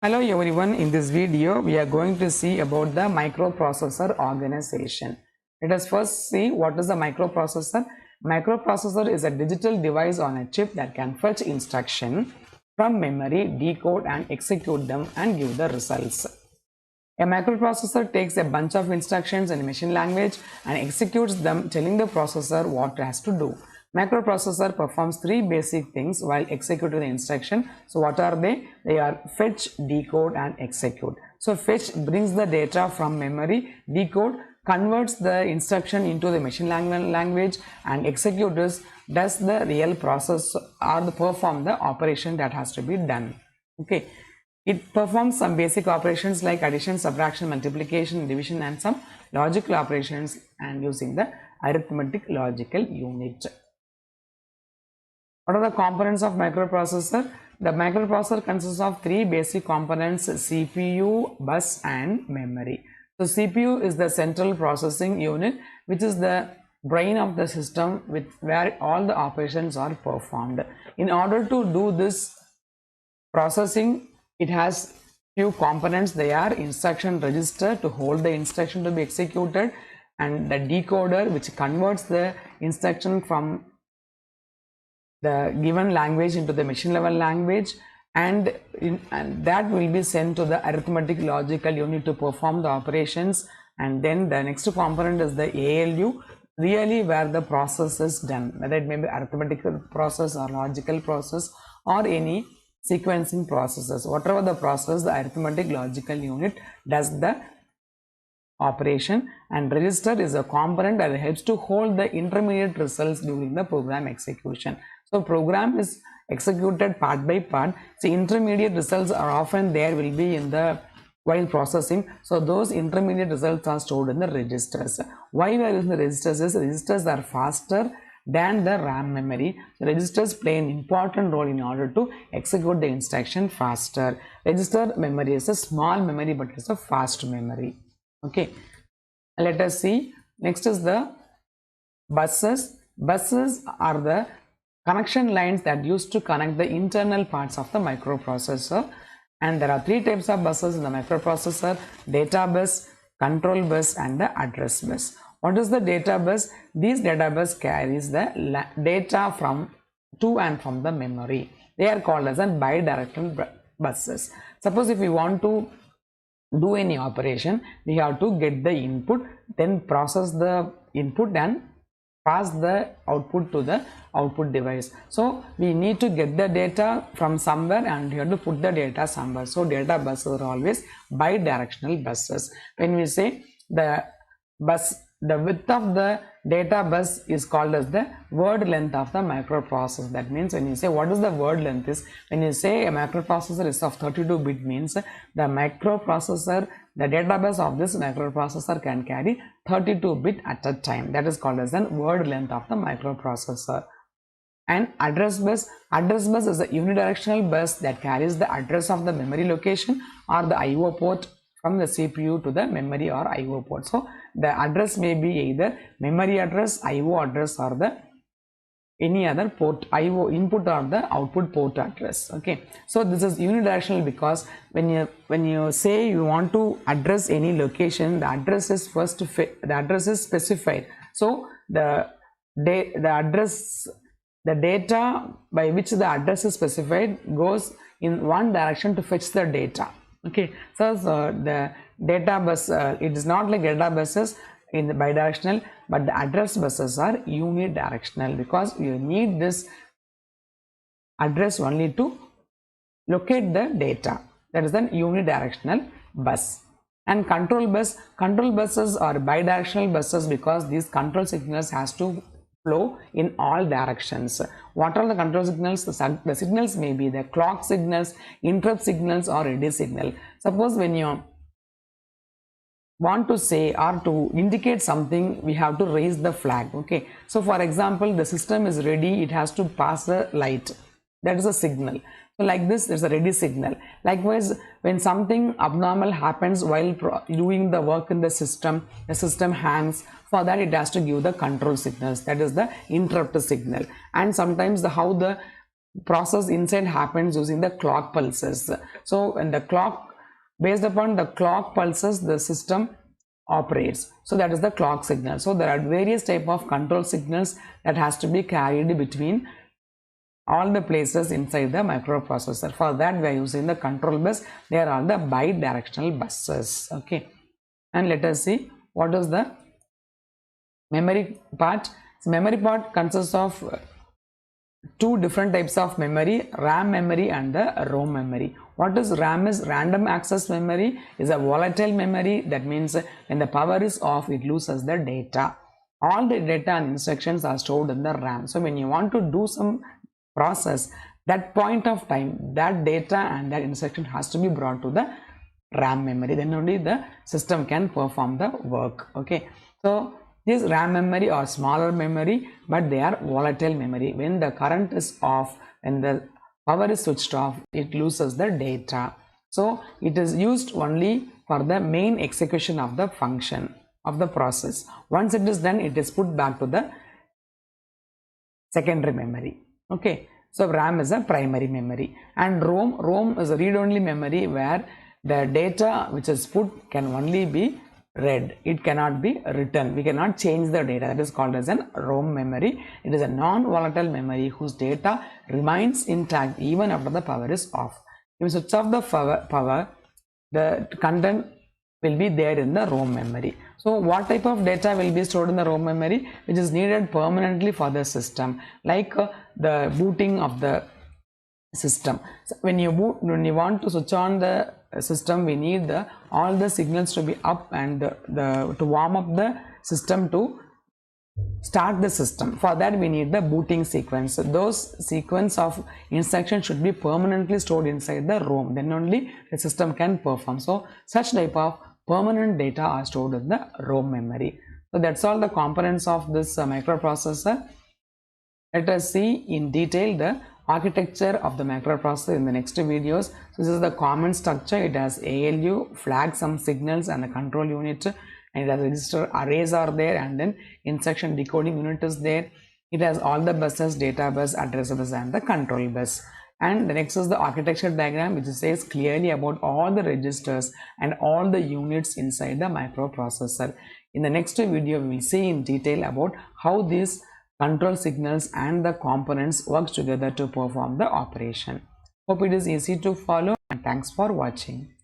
Hello everyone, in this video we are going to see about the microprocessor organization. Let us first see what is the microprocessor. Microprocessor is a digital device on a chip that can fetch instruction from memory, decode and execute them and give the results. A microprocessor takes a bunch of instructions in machine language and executes them, telling the processor what it has to do. Microprocessor performs three basic things while executing the instruction. So what are they? They are fetch, decode and execute. So fetch brings the data from memory, decode converts the instruction into the machine language, and execute does the real process or perform the operation that has to be done. Okay. It performs some basic operations like addition, subtraction, multiplication, division and some logical operations and using the arithmetic logical unit. What are the components of microprocessor? The microprocessor consists of three basic components: CPU, bus and memory. So CPU is the central processing unit, which is the brain of the system where all the operations are performed. In order to do this processing, it has few components. They are instruction register to hold the instruction to be executed, and the decoder which converts the instruction from the given language into the machine level language, and that will be sent to the arithmetic logical unit to perform the operations. And then the next component is the ALU, really where the process is done, whether it may be arithmetical process or logical process or any sequencing processes. Whatever the process, the arithmetic logical unit does the operation, and register is a component that helps to hold the intermediate results during the program execution. So program is executed part by part. So intermediate results are often will be in the while processing. So those intermediate results are stored in the registers. Why we are using the registers is registers are faster than the RAM memory. So registers play an important role in order to execute the instruction faster. Register memory is a small memory but it's a fast memory. Okay, let us see. Next is the buses. Buses are the connection lines that used to connect the internal parts of the microprocessor, and there are three types of buses in the microprocessor: data bus, control bus and the address bus. What is the data bus? These data bus carries the data from to and from the memory. They are called as bidirectional buses. Suppose if we want to do any operation, we have to get the input, then process the input and pass the output to the output device. So we need to get the data from somewhere and we have to put the data somewhere. So data buses are always bidirectional buses. When we say the bus, the width of the data bus is called as the word length of the microprocessor. That means when you say what is the word length is, when you say a microprocessor is of 32-bit means the microprocessor, the data bus of this microprocessor can carry 32-bit at a time. That is called as the word length of the microprocessor. And address bus is a unidirectional bus that carries the address of the memory location or the IO port from the CPU to the memory or IO port. So the address may be either memory address, IO address or the any other port, IO input or the output port address. Okay, so this is unidirectional because when you say you want to address any location, the address is specified. So the data by which the address is specified goes in one direction to fetch the data. Okay, so the data bus, it is not like data buses in the bidirectional, but the address buses are unidirectional because you need this address only to locate the data. That is an unidirectional bus. And control buses are bidirectional buses because these control signals has to flow in all directions. What are the control signals? The signals may be the clock signals, interrupt signals or ready signal. Suppose when you want to say or to indicate something, we have to raise the flag. Okay, so for example, the system is ready, it has to pass a light, that is a signal. So like this, there's a ready signal. Likewise, when something abnormal happens while doing the work in the system hangs. For that, it has to give the control signals, that is the interrupt signal. And sometimes how the process inside happens using the clock pulses. So when the clock, based upon the clock pulses, the system operates. So that is the clock signal. So there are various type of control signals that has to be carried between all the places inside the microprocessor. For that we are using the control bus. There are the bidirectional buses. Okay, and let us see what is the memory part. So memory part consists of two different types of memory, RAM memory and the ROM memory. What is RAM? Is random access memory, is a volatile memory. That means when the power is off, it loses the data. All the data and instructions are stored in the RAM. So when you want to do some process, that point of time, that data and that instruction has to be brought to the RAM memory. Then only the system can perform the work. Okay, so this RAM memory or smaller memory, but they are volatile memory. When the current is off, when the power is switched off, it loses the data. So it is used only for the main execution of the function of the process. Once it is done, it is put back to the secondary memory. Okay, so RAM is a primary memory, and ROM is a read-only memory where the data which is put can only be read, it cannot be written. We cannot change the data. That is called as an ROM memory. It is a non-volatile memory whose data remains intact even after the power is off. If you switch off the power, the content will be there in the ROM memory. So what type of data will be stored in the ROM memory? Which is needed permanently for the system, like the booting of the system. So when you want to switch on the system, we need all the signals to be up and to warm up the system to start the system. For that we need the booting sequence. Those sequence of instructions should be permanently stored inside the ROM. Then only the system can perform. So such type of permanent data are stored in the ROM memory. So that's all the components of this microprocessor. Let us see in detail the architecture of the microprocessor in the next videos. So this is the common structure. It has ALU, flag some signals and the control unit, and it has register arrays are there, and then instruction decoding unit is there. It has all the buses, data bus, address bus and the control bus. And the next is the architecture diagram, which says clearly about all the registers and all the units inside the microprocessor. In the next video we will see in detail about how these control signals and the components work together to perform the operation. Hope it is easy to follow, and thanks for watching.